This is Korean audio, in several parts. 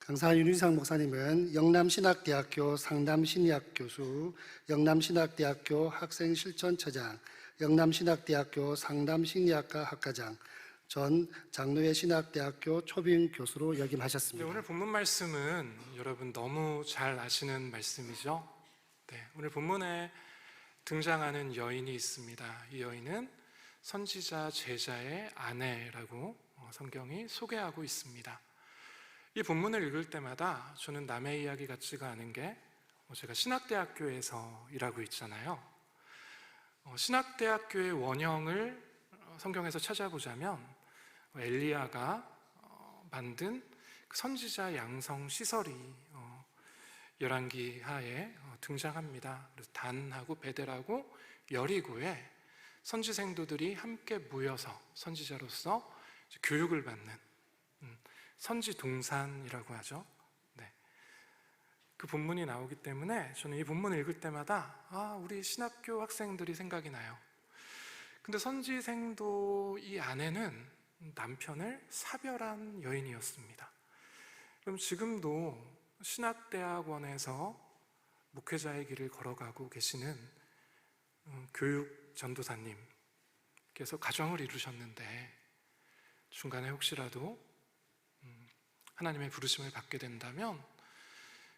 강사 윤희상 목사님은 영남신학대학교 상담심리학 교수, 영남신학대학교 학생실천처장, 영남신학대학교 상담심리학과 학과장, 전 장로회 신학대학교 초빙 교수로 역임하셨습니다. 오늘 본문 말씀은 여러분 너무 잘 아시는 말씀이죠. 오늘 본문에 등장하는 여인이 있습니다. 이 여인은 선지자 제자의 아내라고 성경이 소개하고 있습니다. 이 본문을 읽을 때마다 저는 남의 이야기 같지가 않은 게, 제가 신학대학교에서 일하고 있잖아요. 신학대학교의 원형을 성경에서 찾아보자면 엘리야가 만든 선지자 양성 시설이 열왕기 하에 등장합니다. 그래서 단하고 베델하고 여리고에 선지 생도들이 함께 모여서 선지자로서 교육을 받는 선지 동산이라고 하죠. 그 본문이 나오기 때문에 저는 이 본문을 읽을 때마다 우리 신학교 학생들이 생각이 나요. 근데 선지 생도 이 아내는 남편을 사별한 여인이었습니다. 그럼 지금도 신학대학원에서 목회자의 길을 걸어가고 계시는 교육 전도사님께서 가정을 이루셨는데 중간에 혹시라도 하나님의 부르심을 받게 된다면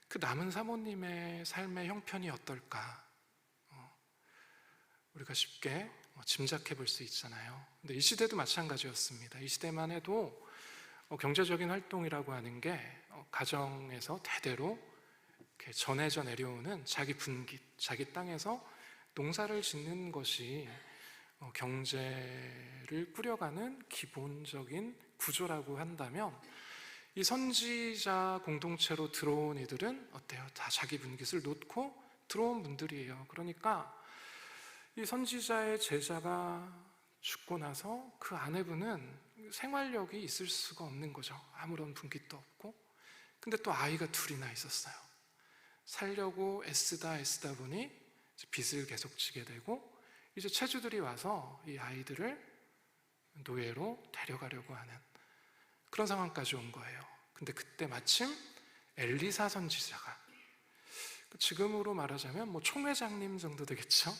그 남은 사모님의 삶의 형편이 어떨까 우리가 쉽게 짐작해 볼 수 있잖아요. 근데 이 시대도 마찬가지였습니다. 이 시대만 해도 경제적인 활동이라고 하는 게 가정에서 대대로 이렇게 전해져 내려오는 자기 분깃, 자기 땅에서 농사를 짓는 것이 경제를 꾸려가는 기본적인 구조라고 한다면, 이 선지자 공동체로 들어온 이들은 어때요? 다 자기 분깃을 놓고 들어온 분들이에요. 그러니까 이 선지자의 제자가 죽고 나서 그 아내분은 생활력이 있을 수가 없는 거죠. 아무런 분깃도 없고. 근데 또 아이가 둘이나 있었어요. 살려고 애쓰다 보니 빚을 계속 지게 되고, 이제 체주들이 와서 이 아이들을 노예로 데려가려고 하는 그런 상황까지 온 거예요. 근데 그때 마침 엘리사 선지자가, 지금으로 말하자면 총회장님 정도 되겠죠?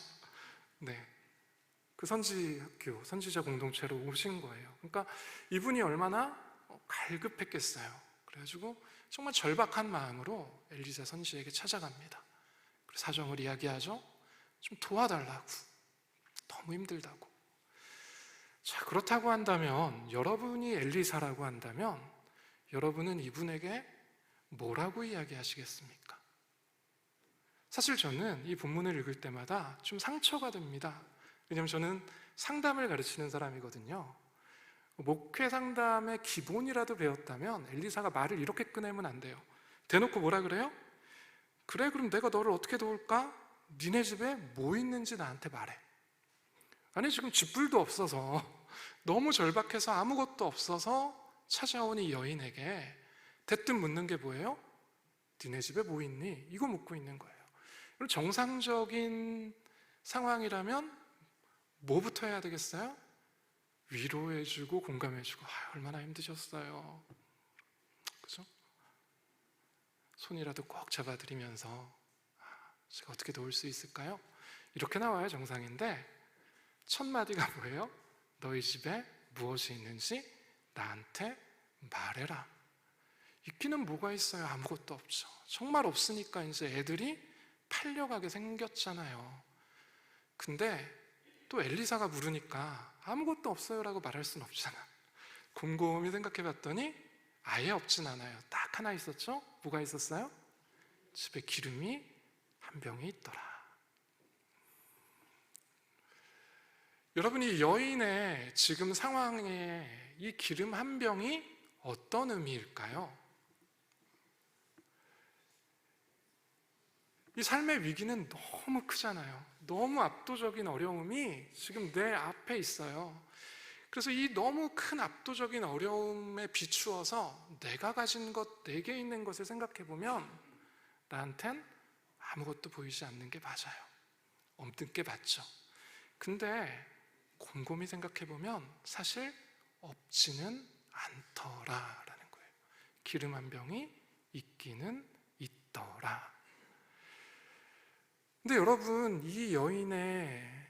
그 선지학교, 선지자 공동체로 오신 거예요. 그러니까 이분이 얼마나 갈급했겠어요. 그래가지고 정말 절박한 마음으로 엘리사 선지에게 찾아갑니다. 그래서 사정을 이야기하죠. 좀 도와달라고, 너무 힘들다고. 자, 그렇다고 한다면, 여러분이 엘리사라고 한다면 여러분은 이분에게 뭐라고 이야기하시겠습니까? 사실 저는 이 본문을 읽을 때마다 좀 상처가 됩니다. 왜냐하면 저는 상담을 가르치는 사람이거든요. 목회 상담의 기본이라도 배웠다면 엘리사가 말을 이렇게 꺼내면 안 돼요. 대놓고 뭐라 그래요? 그래, 그럼 내가 너를 어떻게 도울까? 니네 집에 뭐 있는지 나한테 말해. 아니, 지금 쥐뿔도 없어서 너무 절박해서 아무것도 없어서 찾아온 이 여인에게 대뜸 묻는 게 뭐예요? 니네 집에 뭐 있니? 이거 묻고 있는 거예요. 정상적인 상황이라면 뭐부터 해야 되겠어요? 위로해주고 공감해주고, 얼마나 힘드셨어요, 그죠? 손이라도 꼭 잡아드리면서 제가 어떻게 도울 수 있을까요? 이렇게 나와야 정상인데, 첫 마디가 뭐예요? 너희 집에 무엇이 있는지 나한테 말해라. 있기는 뭐가 있어요? 아무것도 없죠. 정말 없으니까 이제 애들이 팔려가게 생겼잖아요. 근데 또 엘리사가 물으니까 아무것도 없어요 라고 말할 수는 없잖아. 곰곰이 생각해 봤더니 아예 없진 않아요. 딱 하나 있었죠? 뭐가 있었어요? 집에 기름이 한 병이 있더라. 여러분이 여인의 지금 상황에 이 기름 한 병이 어떤 의미일까요? 이 삶의 위기는 너무 크잖아요. 너무 압도적인 어려움이 지금 내 앞에 있어요. 그래서 이 너무 큰 압도적인 어려움에 비추어서 내가 가진 것, 내게 있는 것을 생각해 보면 나한텐 아무것도 보이지 않는 게 맞아요. 없는 게 맞죠. 근데 곰곰이 생각해 보면 사실 없지는 않더라라는 거예요. 기름 한 병이 있기는 있더라. 근데 여러분, 이 여인의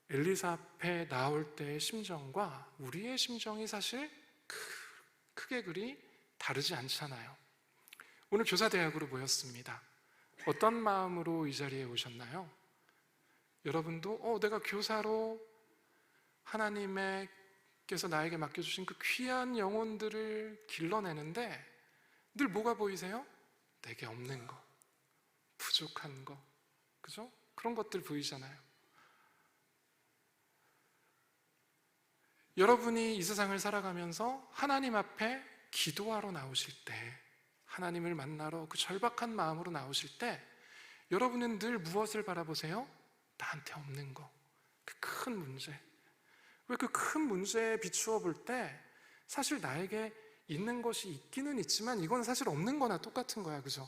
엘리사 앞에 나올 때의 심정과 우리의 심정이 사실 크게 그리 다르지 않잖아요. 오늘 교사대학으로 모였습니다. 어떤 마음으로 이 자리에 오셨나요? 여러분도 내가 교사로 하나님께서 나에게 맡겨주신 그 귀한 영혼들을 길러내는데 늘 뭐가 보이세요? 내게 없는 거, 부족한 거, 그죠? 그런 것들 보이잖아요. 여러분이 이 세상을 살아가면서 하나님 앞에 기도하러 나오실 때, 하나님을 만나러 그 절박한 마음으로 나오실 때 여러분은 늘 무엇을 바라보세요? 나한테 없는 거, 그 큰 문제. 왜 그 큰 문제에 비추어 볼 때 사실 나에게 있는 것이 있기는 있지만 이건 사실 없는 거나 똑같은 거야, 그죠?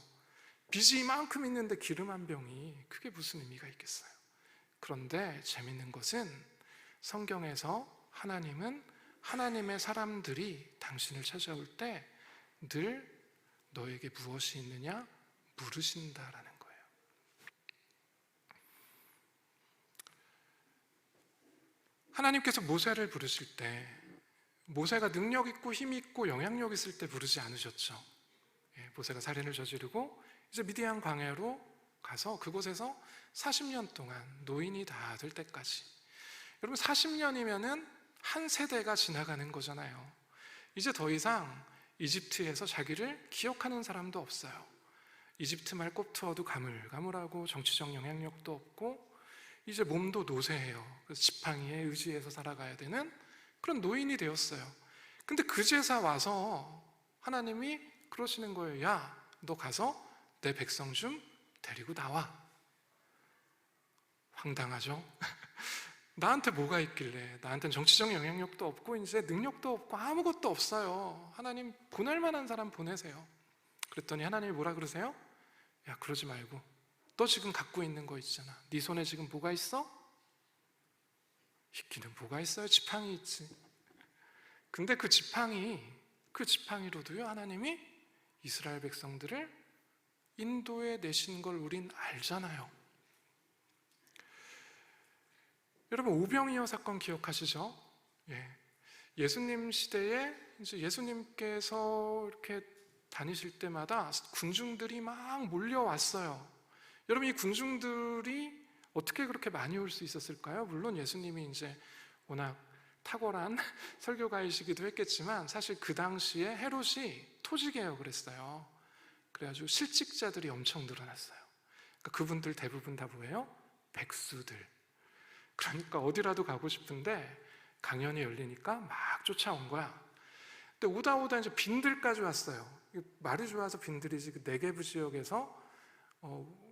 빚이 이만큼 있는데 기름 한 병이 그게 무슨 의미가 있겠어요? 그런데 재밌는 것은 성경에서 하나님은 하나님의 사람들이 당신을 찾아올 때 늘 너에게 무엇이 있느냐 물으신다라는 거예요. 하나님께서 모세를 부르실 때 모세가 능력 있고 힘 있고 영향력 있을 때 부르지 않으셨죠. 모세가 살인을 저지르고 이제 미디안 광야로 가서 그곳에서 40년 동안 노인이 다 될 때까지. 여러분 40년이면은 한 세대가 지나가는 거잖아요. 이제 더 이상 이집트에서 자기를 기억하는 사람도 없어요. 이집트 말 꼽투어도 가물가물하고 정치적 영향력도 없고 이제 몸도 노쇠해요. 그래서 지팡이에 의지해서 살아가야 되는 그런 노인이 되었어요. 근데 그제서 와서 하나님이 그러시는 거예요. 야, 너 가서 내 백성 좀 데리고 나와. 황당하죠? 나한테 뭐가 있길래, 나한테는 정치적 영향력도 없고 이제 능력도 없고 아무것도 없어요. 하나님 보낼 만한 사람 보내세요. 그랬더니 하나님이 뭐라 그러세요? 야, 그러지 말고 너 지금 갖고 있는 거 있잖아. 네 손에 지금 뭐가 있어? 있기는 뭐가 있어요? 지팡이 있지. 근데 그 지팡이로도요 하나님이 이스라엘 백성들을 인도에 내신 걸 우린 알잖아요. 여러분 오병이어 사건 기억하시죠? 예수님 시대에 이제 예수님께서 이렇게 다니실 때마다 군중들이 막 몰려왔어요. 여러분 이 군중들이 어떻게 그렇게 많이 올 수 있었을까요? 물론 예수님이 이제 워낙 탁월한 설교가이시기도 했겠지만 사실 그 당시에 헤롯이 토지개혁을 그랬어요. 그래가지고 실직자들이 엄청 늘어났어요. 그러니까 그분들 대부분 다 뭐예요? 백수들. 그러니까 어디라도 가고 싶은데 강연이 열리니까 막 쫓아온 거야. 근데 오다 이제 빈들까지 왔어요. 말이 좋아서 빈들이지 그 네게브 지역에서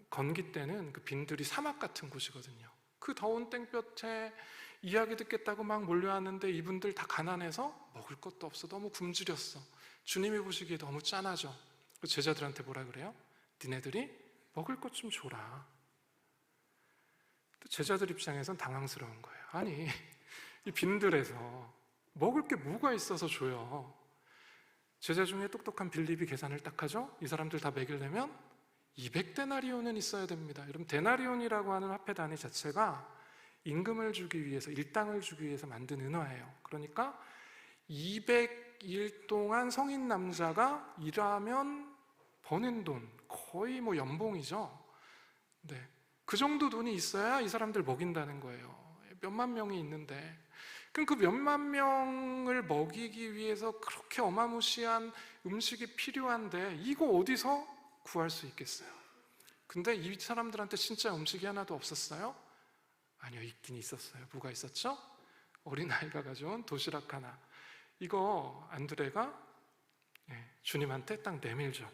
건기 때는 그 빈들이 사막 같은 곳이거든요. 그 더운 땡볕에 이야기 듣겠다고 막 몰려왔는데 이분들 다 가난해서 먹을 것도 없어. 너무 굶주렸어. 주님이 보시기에 너무 짠하죠. 제자들한테 뭐라 그래요? 니네들이 먹을 것 좀 줘라. 제자들 입장에선 당황스러운 거예요. 아니 이 빈들에서 먹을 게 뭐가 있어서 줘요? 제자 중에 똑똑한 빌립이 계산을 딱 하죠. 이 사람들 다 먹이려면 200데나리온은 있어야 됩니다. 여러분 데나리온이라고 하는 화폐 단위 자체가 임금을 주기 위해서 일당을 주기 위해서 만든 은화예요. 그러니까 200일 동안 성인 남자가 일하면 버는 돈 거의 뭐 연봉이죠. 네. 그 정도 돈이 있어야 이 사람들 먹인다는 거예요. 몇만 명이 있는데 그럼 그 몇만 명을 먹이기 위해서 그렇게 어마무시한 음식이 필요한데 이거 어디서 구할 수 있겠어요? 근데 이 사람들한테 진짜 음식이 하나도 없었어요? 아니요, 있긴 있었어요. 뭐가 있었죠? 어린아이가 가져온 도시락 하나. 이거 안드레가 주님한테 딱 내밀죠.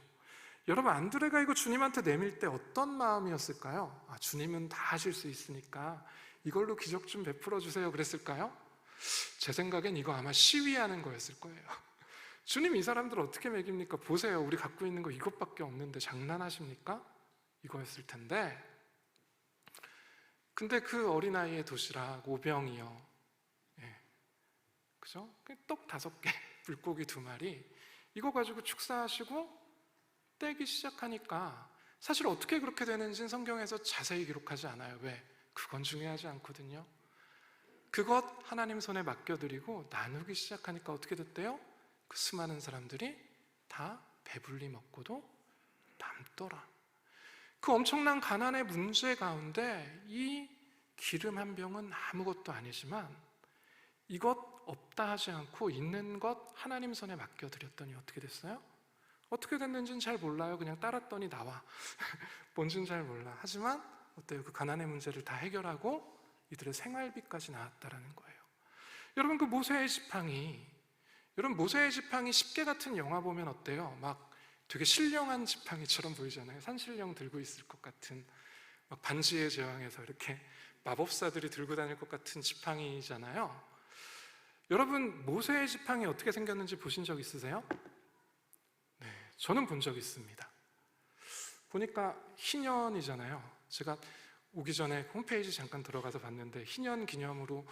여러분 안드레가 이거 주님한테 내밀 때 어떤 마음이었을까요? 주님은 다 하실 수 있으니까 이걸로 기적 좀 베풀어 주세요 그랬을까요? 제 생각엔 이거 아마 시위하는 거였을 거예요. 주님 이 사람들 어떻게 먹입니까? 보세요, 우리 갖고 있는 거 이것밖에 없는데 장난하십니까? 이거였을 텐데 근데 그 어린아이의 도시락 5병이요. 그죠? 떡 5개, 물고기 2마리 이거 가지고 축사하시고 헛되기 시작하니까 사실 어떻게 그렇게 되는지는 성경에서 자세히 기록하지 않아요. 왜? 그건 중요하지 않거든요. 그것 하나님 손에 맡겨드리고 나누기 시작하니까 어떻게 됐대요? 그 수많은 사람들이 다 배불리 먹고도 남더라. 그 엄청난 가난의 문제 가운데 이 기름 한 병은 아무것도 아니지만 이것 없다 하지 않고 있는 것 하나님 손에 맡겨드렸더니 어떻게 됐어요? 어떻게 됐는지는 잘 몰라요. 그냥 따랐더니 나와. 뭔지는 잘 몰라. 하지만 어때요? 그 가난의 문제를 다 해결하고 이들의 생활비까지 나왔다라는 거예요. 여러분, 그 모세의 지팡이, 여러분 모세의 지팡이 10개 같은 영화 보면 어때요? 막 되게 신령한 지팡이처럼 보이잖아요. 산신령 들고 있을 것 같은, 막 반지의 제왕에서 이렇게 마법사들이 들고 다닐 것 같은 지팡이잖아요. 여러분, 모세의 지팡이 어떻게 생겼는지 보신 적 있으세요? 네, 저는 본 적 있습니다. 보니까 희년이잖아요. 제가 오기 전에 홈페이지 잠깐 들어가서 봤는데 희년 기념으로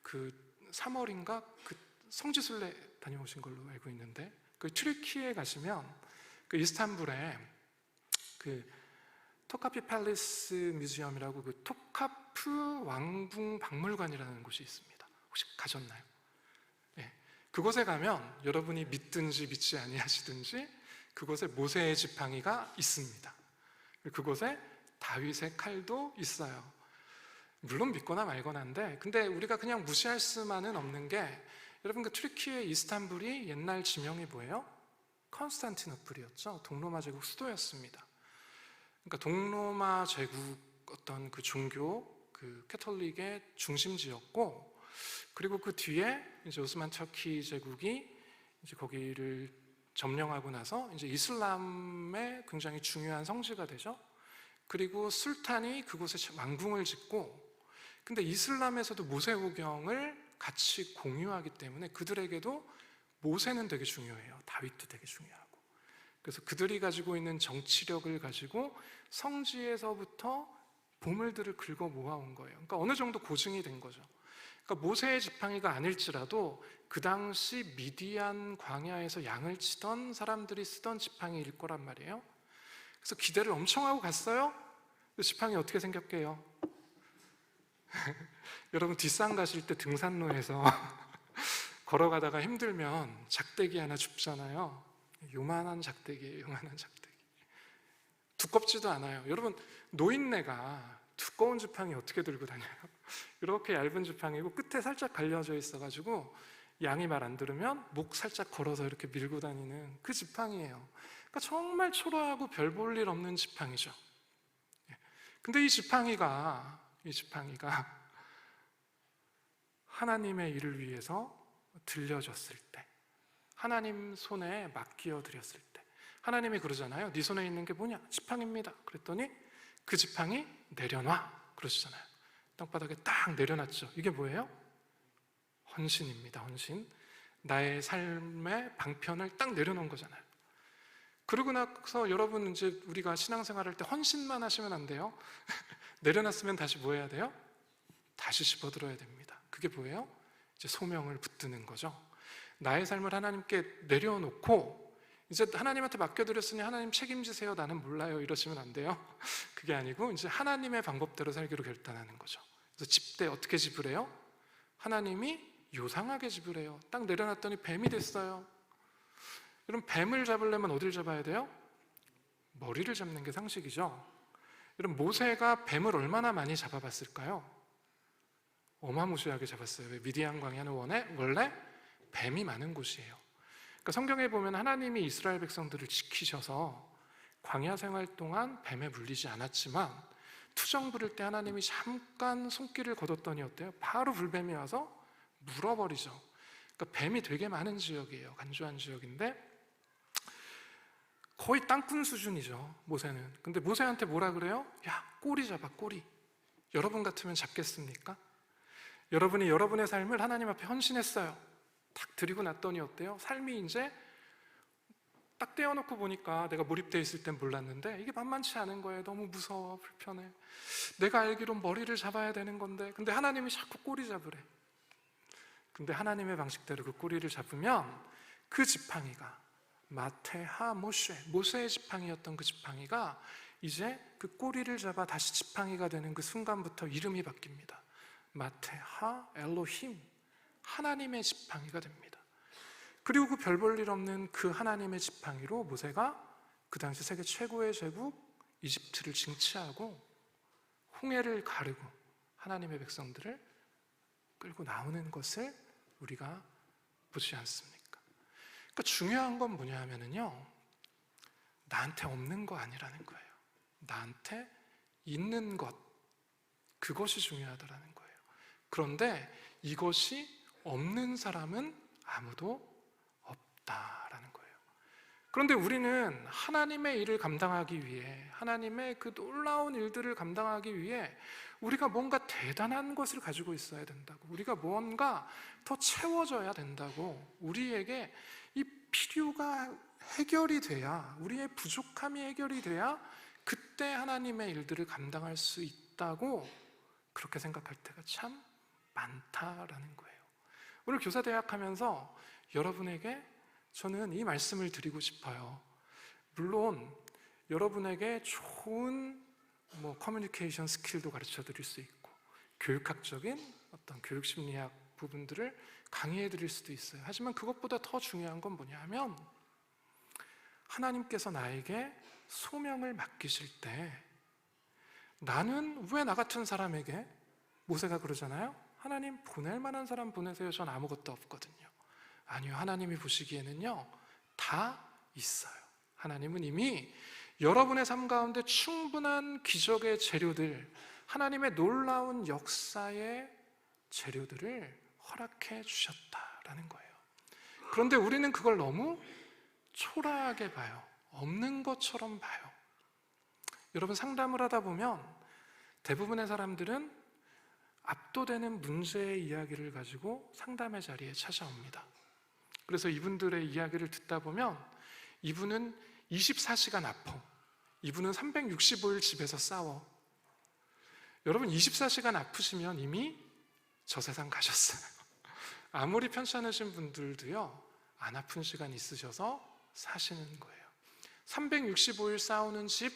그 3월인가 그 성지순례 다녀오신 걸로 알고 있는데, 그 튀르키예에 가시면 그 이스탄불에 그 토카피 팰리스 뮤지엄이라고 그 토카프 왕궁 박물관이라는 곳이 있습니다. 혹시 가셨나요? 네. 그곳에 가면 여러분이 믿든지 믿지 아니하시든지 그곳에 모세의 지팡이가 있습니다. 그곳에 다윗의 칼도 있어요. 물론 믿거나 말거나인데, 근데 우리가 그냥 무시할 수만은 없는 게, 여러분 그 튀르키예 이스탄불이 옛날 지명이 뭐예요? 컨스탄티노플이었죠. 동로마 제국 수도였습니다. 그러니까 동로마 제국 어떤 그 종교, 그 캐톨릭의 중심지였고, 그리고 그 뒤에 이제 오스만 터키 제국이 이제 거기를 점령하고 나서 이제 이슬람의 굉장히 중요한 성지가 되죠. 그리고 술탄이 그곳에 왕궁을 짓고, 근데 이슬람에서도 모세오경을 같이 공유하기 때문에 그들에게도 모세는 되게 중요해요. 다윗도 되게 중요하고. 그래서 그들이 가지고 있는 정치력을 가지고 성지에서부터 보물들을 긁어 모아온 거예요. 그러니까 어느 정도 고증이 된 거죠. 그러니까 모세의 지팡이가 아닐지라도 그 당시 미디안 광야에서 양을 치던 사람들이 쓰던 지팡이일 거란 말이에요. 그래서 기대를 엄청 하고 갔어요. 지팡이 어떻게 생겼게요? 여러분 뒷산 가실 때 등산로에서 걸어가다가 힘들면 작대기 하나 줍잖아요. 요만한 작대기예요. 요만한 작대기. 두껍지도 않아요. 여러분 노인네가 두꺼운 지팡이 어떻게 들고 다녀요? 이렇게 얇은 지팡이고 끝에 살짝 갈려져 있어가지고 양이 말 안 들으면 목 살짝 걸어서 이렇게 밀고 다니는 그 지팡이예요. 그러니까 정말 초라하고 별 볼 일 없는 지팡이죠. 근데 이 지팡이가 하나님의 일을 위해서 들려졌을 때, 하나님 손에 맡겨 드렸을 때, 하나님이 그러잖아요. 네 손에 있는 게 뭐냐? 지팡이입니다. 그랬더니 그 지팡이 내려놔 그러시잖아요. 땅바닥에 딱 내려놨죠. 이게 뭐예요? 헌신입니다. 헌신. 나의 삶의 방편을 딱 내려놓은 거잖아요. 그러고 나서 여러분 이제 우리가 신앙생활 할 때 헌신만 하시면 안 돼요. 내려놨으면 다시 뭐 해야 돼요? 다시 집어들어야 됩니다. 그게 뭐예요? 이제 소명을 붙드는 거죠. 나의 삶을 하나님께 내려놓고 이제 하나님한테 맡겨드렸으니 하나님 책임지세요. 나는 몰라요. 이러시면 안 돼요. 그게 아니고 이제 하나님의 방법대로 살기로 결단하는 거죠. 그래서 집대 어떻게 지불해요? 하나님이 요상하게 지불해요. 딱 내려놨더니 뱀이 됐어요. 여러분 뱀을 잡으려면 어딜 잡아야 돼요? 머리를 잡는 게 상식이죠. 여러분 모세가 뱀을 얼마나 많이 잡아봤을까요? 어마무시하게 잡았어요. 왜? 미디안 광야는 원래 뱀이 많은 곳이에요. 그러니까 성경에 보면 하나님이 이스라엘 백성들을 지키셔서 광야 생활 동안 뱀에 물리지 않았지만 투정 부릴 때 하나님이 잠깐 손길을 거뒀더니 어때요? 바로 불뱀이 와서 물어버리죠. 그러니까 뱀이 되게 많은 지역이에요. 간주한 지역인데 거의 땅꾼 수준이죠, 모세는. 근데 모세한테 뭐라 그래요? 야, 꼬리 잡아, 꼬리. 여러분 같으면 잡겠습니까? 여러분이 여러분의 삶을 하나님 앞에 헌신했어요. 딱 드리고 났더니 어때요? 삶이 이제 딱 떼어놓고 보니까 내가 몰입되어 있을 땐 몰랐는데 이게 만만치 않은 거예요. 너무 무서워, 불편해. 내가 알기론 머리를 잡아야 되는 건데 근데 하나님이 자꾸 꼬리 잡으래. 근데 하나님의 방식대로 그 꼬리를 잡으면 그 지팡이가 마테하 모세의 지팡이였던 그 지팡이가 이제 그 꼬리를 잡아 다시 지팡이가 되는 그 순간부터 이름이 바뀝니다. 마테하 엘로힘, 하나님의 지팡이가 됩니다. 그리고 그 별 볼 일 없는 그 하나님의 지팡이로 모세가 그 당시 세계 최고의 제국 이집트를 징치하고 홍해를 가르고 하나님의 백성들을 끌고 나오는 것을 우리가 보지 않습니까? 그러니까 중요한 건 뭐냐 하면은요, 나한테 없는 거 아니라는 거예요. 나한테 있는 것, 그것이 중요하다라는 거예요. 그런데 이것이 없는 사람은 아무도 없다라는 거예요. 그런데 우리는 하나님의 일을 감당하기 위해, 하나님의 그 놀라운 일들을 감당하기 위해 우리가 뭔가 대단한 것을 가지고 있어야 된다고, 우리가 뭔가 더 채워져야 된다고, 우리에게 이 필요가 해결이 돼야, 우리의 부족함이 해결이 돼야 그때 하나님의 일들을 감당할 수 있다고 그렇게 생각할 때가 참 많다라는 거예요. 오늘 교사대학 하면서 여러분에게 저는 이 말씀을 드리고 싶어요. 물론 여러분에게 좋은 커뮤니케이션 스킬도 가르쳐 드릴 수 있고, 교육학적인 어떤 교육심리학 부분들을 강의해 드릴 수도 있어요. 하지만 그것보다 더 중요한 건 뭐냐 하면, 하나님께서 나에게 소명을 맡기실 때 나는 왜 나 같은 사람에게, 모세가 그러잖아요. 하나님 보낼 만한 사람 보내세요. 전 아무것도 없거든요. 아니요, 하나님이 보시기에는요 다 있어요. 하나님은 이미 여러분의 삶 가운데 충분한 기적의 재료들, 하나님의 놀라운 역사의 재료들을 허락해 주셨다라는 거예요. 그런데 우리는 그걸 너무 초라하게 봐요. 없는 것처럼 봐요. 여러분, 상담을 하다 보면 대부분의 사람들은 압도되는 문제의 이야기를 가지고 상담의 자리에 찾아옵니다. 그래서 이분들의 이야기를 듣다 보면 이분은 24시간 아파, 이분은 365일 집에서 싸워. 여러분, 24시간 아프시면 이미 저 세상 가셨어요. 아무리 편찮으신 분들도요 안 아픈 시간 있으셔서 사시는 거예요. 365일 싸우는 집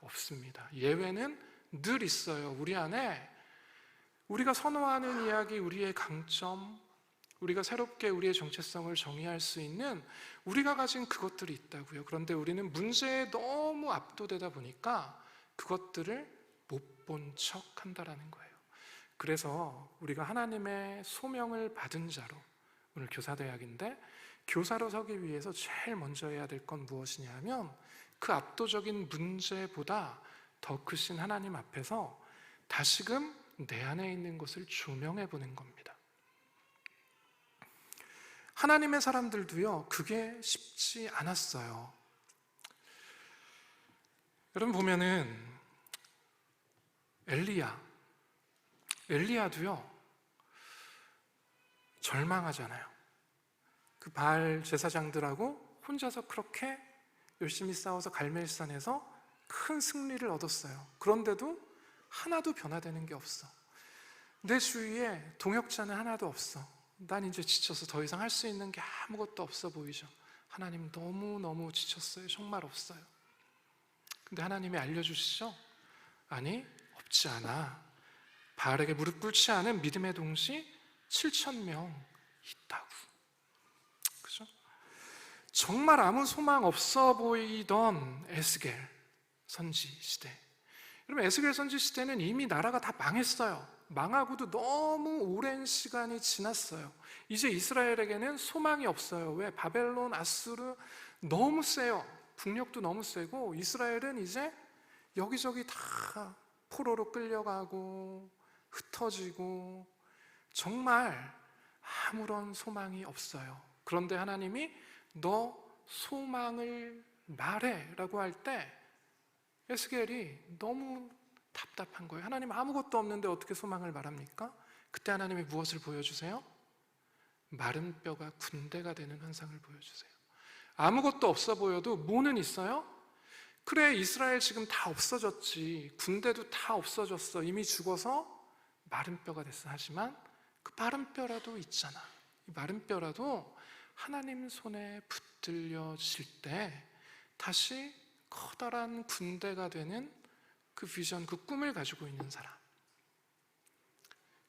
없습니다. 예외는 늘 있어요. 우리 안에 우리가 선호하는 이야기, 우리의 강점, 우리가 새롭게 우리의 정체성을 정의할 수 있는 우리가 가진 그것들이 있다고요. 그런데 우리는 문제에 너무 압도되다 보니까 그것들을 못 본 척 한다라는 거예요. 그래서 우리가 하나님의 소명을 받은 자로, 오늘 교사대학인데 교사로 서기 위해서 제일 먼저 해야 될 건 무엇이냐 하면, 그 압도적인 문제보다 더 크신 하나님 앞에서 다시금 내 안에 있는 것을 조명해 보는 겁니다. 하나님의 사람들도요 그게 쉽지 않았어요. 여러분 보면은 엘리야도요 절망하잖아요. 그 바알 제사장들하고 혼자서 그렇게 열심히 싸워서 갈멜산에서 큰 승리를 얻었어요. 그런데도 하나도 변화되는 게 없어. 내 주위에 동역자는 하나도 없어. 난 이제 지쳐서 더 이상 할 수 있는 게 아무것도 없어 보이죠. 하나님 너무너무 지쳤어요. 정말 없어요. 근데 하나님이 알려주시죠? 아니, 없지 않아. 바알에게 무릎 꿇지 않은 믿음의 동시 7,000명 있다고. 그죠? 정말 아무 소망 없어 보이던 에스겔 선지 시대. 여러분, 에스겔 선지 시대는 이미 나라가 다 망했어요. 망하고도 너무 오랜 시간이 지났어요. 이제 이스라엘에게는 소망이 없어요. 왜? 바벨론, 아수르 너무 세요. 국력도 너무 세고 이스라엘은 이제 여기저기 다 포로로 끌려가고 흩어지고 정말 아무런 소망이 없어요. 그런데 하나님이 너 소망을 말해 라고 할 때 에스겔이 너무 답답한 거예요. 하나님 아무것도 없는데 어떻게 소망을 말합니까? 그때 하나님이 무엇을 보여주세요? 마른 뼈가 군대가 되는 환상을 보여주세요. 아무것도 없어 보여도 뭐는 있어요? 그래, 이스라엘 지금 다 없어졌지. 군대도 다 없어졌어. 이미 죽어서 마른 뼈가 됐어. 하지만 그 마른 뼈라도 있잖아. 이 마른 뼈라도 하나님 손에 붙들려질 때 다시 커다란 군대가 되는 그 비전, 그 꿈을 가지고 있는 사람,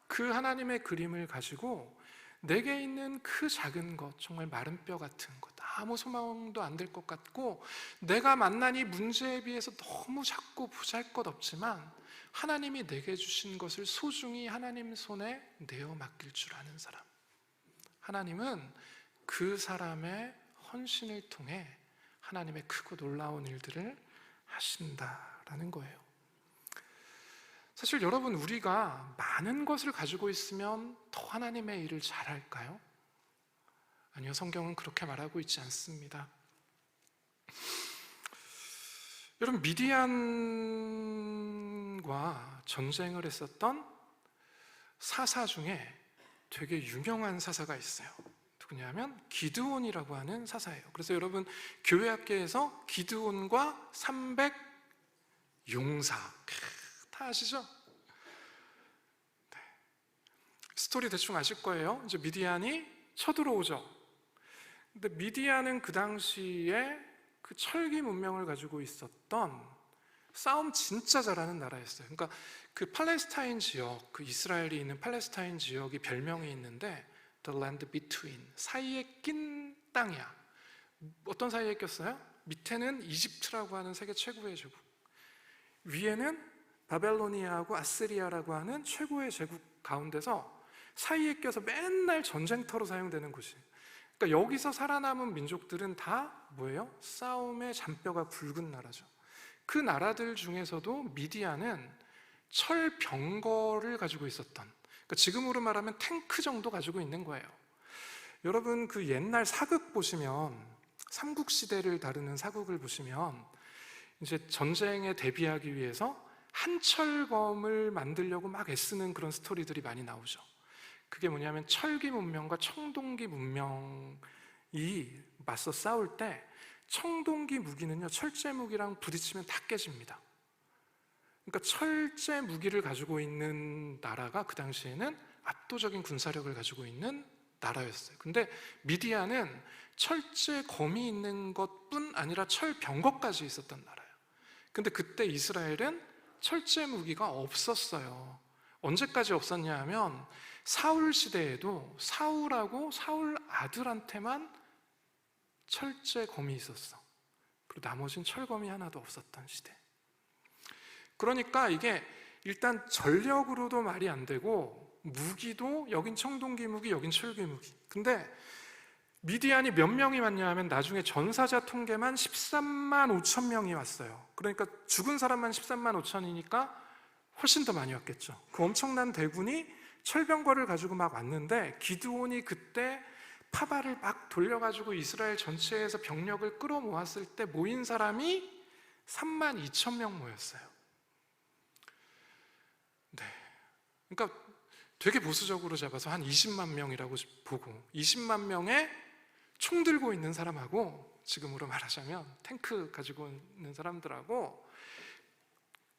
그 하나님의 그림을 가지고 내게 있는 그 작은 것, 정말 마른 뼈 같은 것, 아무 소망도 안 될 것 같고 내가 만난 이 문제에 비해서 너무 작고 보잘것없지만 하나님이 내게 주신 것을 소중히 하나님 손에 내어 맡길 줄 아는 사람, 하나님은 그 사람의 헌신을 통해 하나님의 크고 놀라운 일들을 하신다라는 거예요. 사실 여러분, 우리가 많은 것을 가지고 있으면 더 하나님의 일을 잘할까요? 아니요, 성경은 그렇게 말하고 있지 않습니다. 여러분, 미디안과 전쟁을 했었던 사사 중에 되게 유명한 사사가 있어요. 누구냐면 기드온이라고 하는 사사예요. 그래서 여러분, 교회 학계에서 기드온과 300 용사 다 아시죠? 네. 스토리 대충 아실 거예요. 이제 미디안이 쳐들어오죠. 근데 미디안은 그 당시에 그 철기 문명을 가지고 있었던 싸움 진짜 잘하는 나라였어요. 그러니까 그 팔레스타인 지역, 그 이스라엘이 있는 팔레스타인 지역이 별명이 있는데 The Land Between, 사이에 낀 땅이야. 어떤 사이에 꼈어요? 밑에는 이집트라고 하는 세계 최고의 제국, 위에는 바벨로니아하고 아스리아라고 하는 최고의 제국 가운데서 사이에 껴서 맨날 전쟁터로 사용되는 곳이에요. 그러니까 여기서 살아남은 민족들은 다 뭐예요? 싸움의 잔뼈가 굵은 나라죠. 그 나라들 중에서도 미디안은 철병거를 가지고 있었던, 그러니까 지금으로 말하면 탱크 정도 가지고 있는 거예요. 여러분, 그 옛날 사극 보시면, 삼국시대를 다루는 사극을 보시면 이제 전쟁에 대비하기 위해서 한철검을 만들려고 막 애쓰는 그런 스토리들이 많이 나오죠. 그게 뭐냐면 철기 문명과 청동기 문명이 맞서 싸울 때 청동기 무기는요, 철제 무기랑 부딪히면 다 깨집니다. 그러니까 철제 무기를 가지고 있는 나라가 그 당시에는 압도적인 군사력을 가지고 있는 나라였어요. 근데 미디안은 철제 검이 있는 것뿐 아니라 철병거까지 있었던 나라예요. 근데 그때 이스라엘은 철제 무기가 없었어요. 언제까지 없었냐 하면 사울 시대에도 사울하고 사울 아들한테만 철제 검이 있었어. 그리고 나머지는 철검이 하나도 없었던 시대. 그러니까 이게 일단 전력으로도 말이 안 되고, 무기도 여긴 청동기 무기, 여긴 철기 무기. 근데 미디안이 몇 명이 왔냐 하면 나중에 전사자 통계만 13만 5천 명이 왔어요. 그러니까 죽은 사람만 13만 5천이니까 훨씬 더 많이 왔겠죠. 그 엄청난 대군이 철병거를 가지고 막 왔는데 기드온이 그때 파발을 막 돌려가지고 이스라엘 전체에서 병력을 끌어모았을 때 모인 사람이 3만 2천 명 모였어요. 네. 그러니까 되게 보수적으로 잡아서 한 20만 명이라고 보고, 20만 명의 총 들고 있는 사람하고, 지금으로 말하자면 탱크 가지고 있는 사람들하고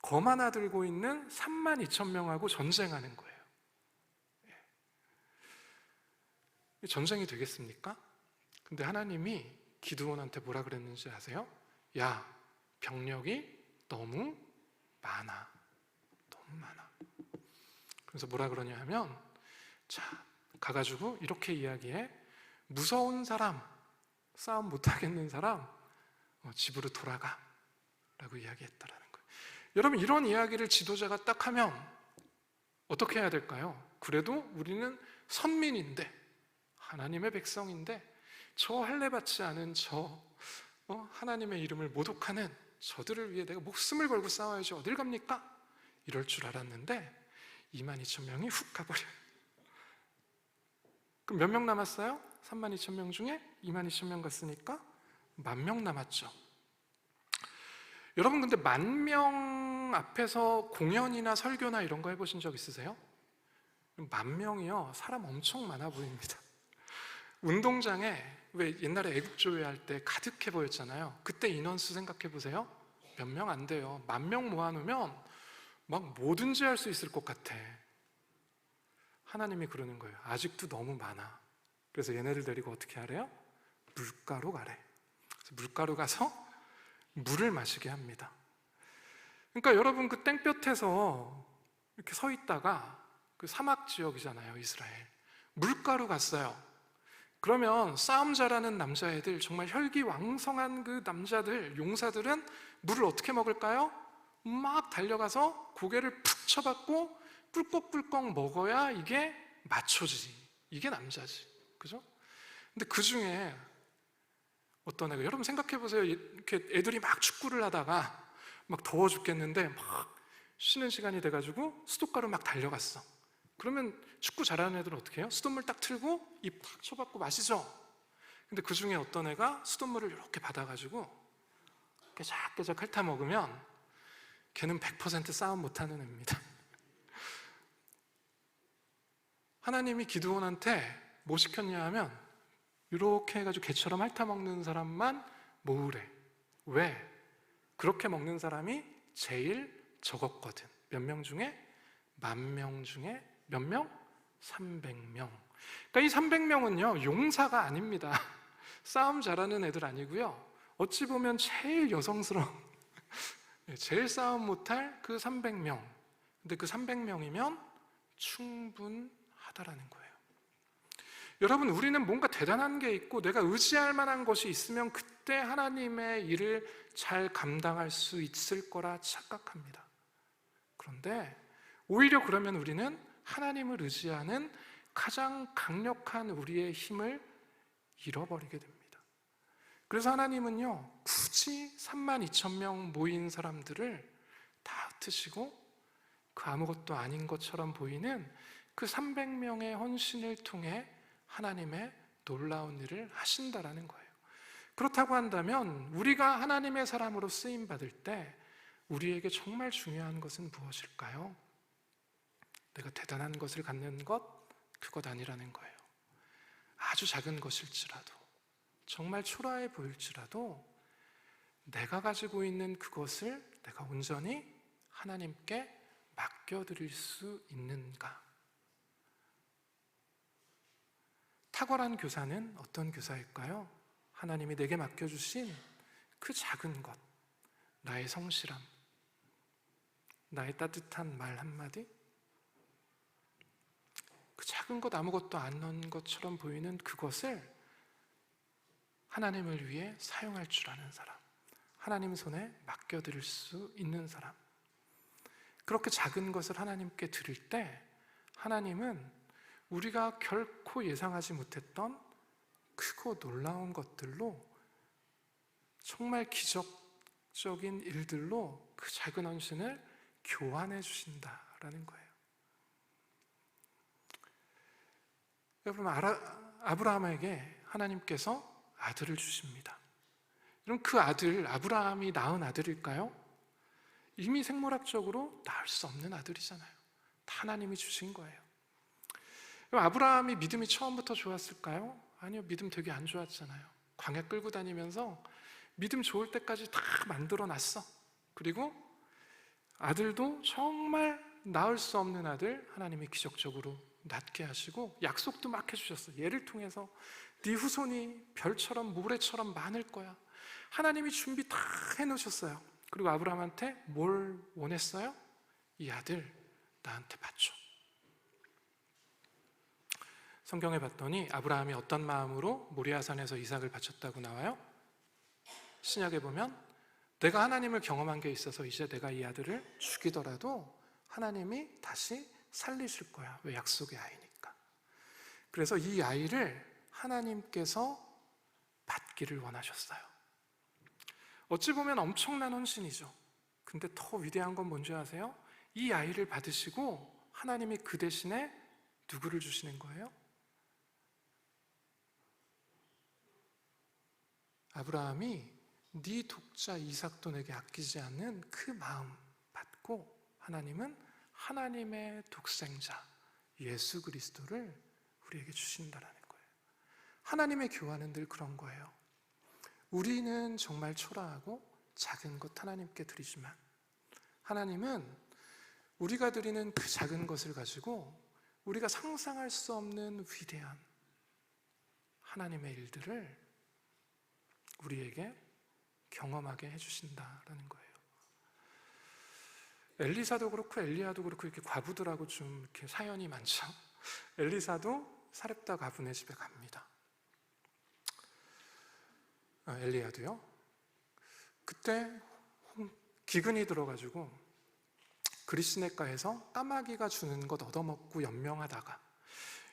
검 하나 들고 있는 3만 2천 명하고 전쟁하는 거예요. 전쟁이 되겠습니까? 근데 하나님이 기드온한테 뭐라 그랬는지 아세요? 야, 병력이 너무 많아. 너무 많아. 그래서 뭐라 그러냐 하면, 자, 가가지고 이렇게 이야기해. 무서운 사람, 싸움 못하겠는 사람, 집으로 돌아가 라고 이야기했다라는 거예요. 여러분, 이런 이야기를 지도자가 딱 하면 어떻게 해야 될까요? 그래도 우리는 선민인데, 하나님의 백성인데, 저 할례 받지 않은 하나님의 이름을 모독하는 저들을 위해 내가 목숨을 걸고 싸워야지 어딜 갑니까? 이럴 줄 알았는데 2만 2천 명이 훅 가버려요. 그럼 몇 명 남았어요? 3만 2천 명 중에 2만 2천 명 갔으니까 10,000명 남았죠. 여러분, 근데 10,000명 앞에서 공연이나 설교나 이런 거 해보신 적 있으세요? 10,000명이요, 사람 엄청 많아 보입니다. 운동장에 왜 옛날에 애국조회 할 때 가득해 보였잖아요. 그때 인원수 생각해 보세요. 몇 명 안 돼요. 10,000명 모아놓으면 막 뭐든지 할 수 있을 것 같아. 하나님이 그러는 거예요. 아직도 너무 많아. 그래서 얘네들 데리고 어떻게 하래요? 물가로 가래. 그래서 물가로 가서 물을 마시게 합니다. 그러니까 여러분, 그 땡볕에서 이렇게 서 있다가, 그 사막 지역이잖아요, 이스라엘. 물가로 갔어요. 그러면 싸움 잘하는 남자애들, 정말 혈기왕성한 그 남자들, 용사들은 물을 어떻게 먹을까요? 막 달려가서 고개를 푹 쳐박고 꿀꺽꿀꺽 먹어야 이게 마초지, 이게 남자지, 그죠? 근데 그 중에 어떤 애가, 여러분 생각해 보세요. 이렇게 애들이 막 축구를 하다가 막 더워 죽겠는데 막 쉬는 시간이 돼가지고 수돗가로 막 달려갔어. 그러면 축구 잘하는 애들은 어떻게 해요? 수돗물 딱 틀고 입 탁 쳐박고 마시죠. 근데 그 중에 어떤 애가 수돗물을 이렇게 받아가지고 깨작깨작 핥아 먹으면 걔는 100% 싸움 못하는 애입니다. 하나님이 기드온한테 뭐 시켰냐 하면 이렇게 해가지고 개처럼 핥아먹는 사람만 모으래. 왜? 그렇게 먹는 사람이 제일 적었거든. 몇 명 중에? 10,000명 중에 몇 명? 300명. 그러니까 이 300명은요 용사가 아닙니다. 싸움 잘하는 애들 아니고요, 어찌 보면 제일 여성스러운 제일 싸움 못할 그 300명. 근데 그 300명이면 충분하다라는 거예요. 여러분, 우리는 뭔가 대단한 게 있고 내가 의지할 만한 것이 있으면 그때 하나님의 일을 잘 감당할 수 있을 거라 착각합니다. 그런데 오히려 그러면 우리는 하나님을 의지하는 가장 강력한 우리의 힘을 잃어버리게 됩니다. 그래서 하나님은요 굳이 32,000명 모인 사람들을 다 흩으시고 그 아무것도 아닌 것처럼 보이는 그 300명의 헌신을 통해 하나님의 놀라운 일을 하신다라는 거예요. 그렇다고 한다면 우리가 하나님의 사람으로 쓰임받을 때 우리에게 정말 중요한 것은 무엇일까요? 내가 대단한 것을 갖는 것, 그것 아니라는 거예요. 아주 작은 것일지라도, 정말 초라해 보일지라도 내가 가지고 있는 그것을 내가 온전히 하나님께 맡겨드릴 수 있는가? 탁월한 교사는 어떤 교사일까요? 하나님이 내게 맡겨주신 그 작은 것, 나의 성실함, 나의 따뜻한 말 한마디, 그 작은 것, 아무것도 안 넣은 것처럼 보이는 그것을 하나님을 위해 사용할 줄 아는 사람, 하나님 손에 맡겨드릴 수 있는 사람. 그렇게 작은 것을 하나님께 드릴 때 하나님은 우리가 결코 예상하지 못했던 크고 놀라운 것들로, 정말 기적적인 일들로 그 작은 헌신을 교환해 주신다라는 거예요. 여러분, 아브라함에게 하나님께서 아들을 주십니다. 그럼 그 아들, 아브라함이 낳은 아들일까요? 이미 생물학적으로 낳을 수 없는 아들이잖아요. 다 하나님이 주신 거예요. 그럼 아브라함이 믿음이 처음부터 좋았을까요? 아니요, 믿음 되게 안 좋았잖아요. 광야 끌고 다니면서 믿음 좋을 때까지 다 만들어 놨어. 그리고 아들도 정말 낳을 수 없는 아들 하나님이 기적적으로 낳게 하시고 약속도 막 해주셨어. 얘를 통해서 네 후손이 별처럼 모래처럼 많을 거야. 하나님이 준비 다 해놓으셨어요. 그리고 아브라함한테 뭘 원했어요? 이 아들 나한테 바쳐. 성경에 봤더니 아브라함이 어떤 마음으로 모리아산에서 이삭을 바쳤다고 나와요? 신약에 보면 내가 하나님을 경험한 게 있어서 이제 내가 이 아들을 죽이더라도 하나님이 다시 살리실 거야. 왜? 약속의 아이니까. 그래서 이 아이를 하나님께서 받기를 원하셨어요. 어찌 보면 엄청난 헌신이죠. 근데 더 위대한 건 뭔지 아세요? 이 아이를 받으시고 하나님이 그 대신에 누구를 주시는 거예요? 아브라함이 네 독자 이삭도 내게 아끼지 않는 그 마음 받고 하나님은 하나님의 독생자 예수 그리스도를 우리에게 주신다라는 거예요. 하나님의 교환은 늘 그런 거예요. 우리는 정말 초라하고 작은 것 하나님께 드리지만 하나님은 우리가 드리는 그 작은 것을 가지고 우리가 상상할 수 없는 위대한 하나님의 일들을 우리에게 경험하게 해주신다라는 거예요. 엘리사도 그렇고 엘리야도 그렇고 이렇게 과부들하고 좀 이렇게 사연이 많죠. 엘리사도 사렙다 과부네 집에 갑니다. 엘리야도요. 그때 기근이 들어가지고 그리스네가에서 까마귀가 주는 것 얻어먹고 연명하다가,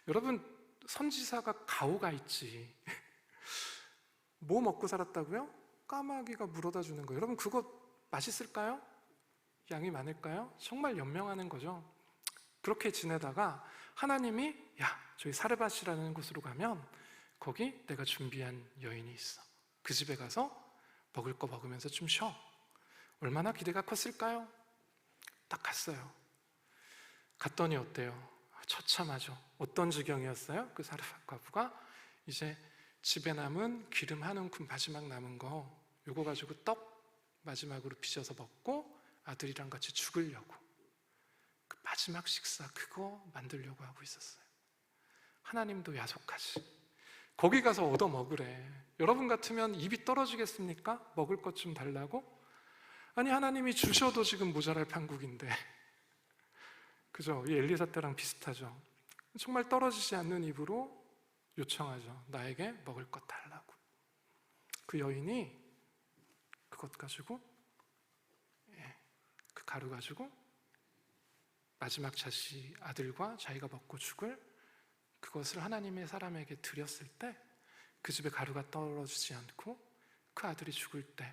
여러분 선지자가 가오가 있지 뭐 먹고 살았다고요? 까마귀가 물어다 주는 거예요. 여러분 그거 맛있을까요? 양이 많을까요? 정말 연명하는 거죠. 그렇게 지내다가 하나님이 야, 저기 사르밧이라는 곳으로 가면 거기 내가 준비한 여인이 있어. 그 집에 가서 먹을 거 먹으면서 좀 쉬어. 얼마나 기대가 컸을까요? 딱 갔어요. 갔더니 어때요? 처참하죠. 어떤 지경이었어요? 그 사르밧 과부가 이제 집에 남은 기름 한 움큼 마지막 남은 거 요거 가지고 떡 마지막으로 빚어서 먹고 아들이랑 같이 죽으려고, 그 마지막 식사 그거 만들려고 하고 있었어요. 하나님도 야속하지. 거기 가서 얻어 먹으래. 여러분 같으면 입이 떨어지겠습니까? 먹을 것 좀 달라고? 아니 하나님이 주셔도 지금 모자랄 판국인데 그죠? 이 엘리사 때랑 비슷하죠. 정말 떨어지지 않는 입으로 요청하죠. 나에게 먹을 것 달라고. 그 여인이 그것 가지고 그 가루 가지고 마지막 자식 아들과 자기가 먹고 죽을 그것을 하나님의 사람에게 드렸을 때 그 집에 가루가 떨어지지 않고 그 아들이 죽을 때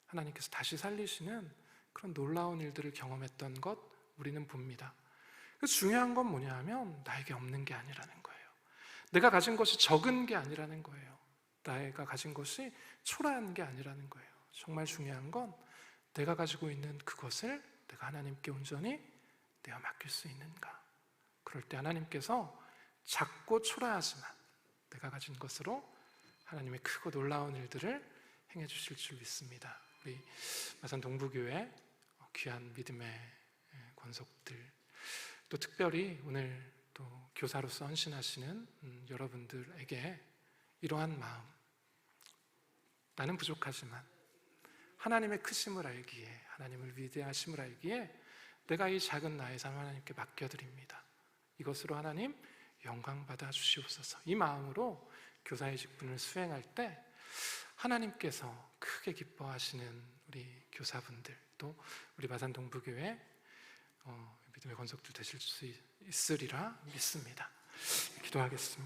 하나님께서 다시 살리시는 그런 놀라운 일들을 경험했던 것 우리는 봅니다. 중요한 건 뭐냐 하면 나에게 없는 게 아니라는 거예요. 내가 가진 것이 적은 게 아니라는 거예요. 내가 가진 것이 초라한 게 아니라는 거예요. 정말 중요한 건 내가 가지고 있는 그것을 내가 하나님께 온전히 내어 맡길 수 있는가. 그럴 때 하나님께서 작고 초라하지만 내가 가진 것으로 하나님의 크고 놀라운 일들을 행해 주실 줄 믿습니다. 우리 마산 동부교회 귀한 믿음의 권속들, 또 특별히 오늘 또 교사로서 헌신하시는 여러분들에게 이러한 마음, 나는 부족하지만 하나님의 크심을 알기에, 하나님을 위대하심을 알기에 내가 이 작은 나의 삶 하나님께 맡겨드립니다. 이것으로 하나님 영광 받아 주시옵소서. 이 마음으로 교사의 직분을 수행할 때 하나님께서 크게 기뻐하시는 우리 교사분들, 또 우리 마산 동부교회 믿음의 권속들 되실 수 있으리라 믿습니다. 기도하겠습니다.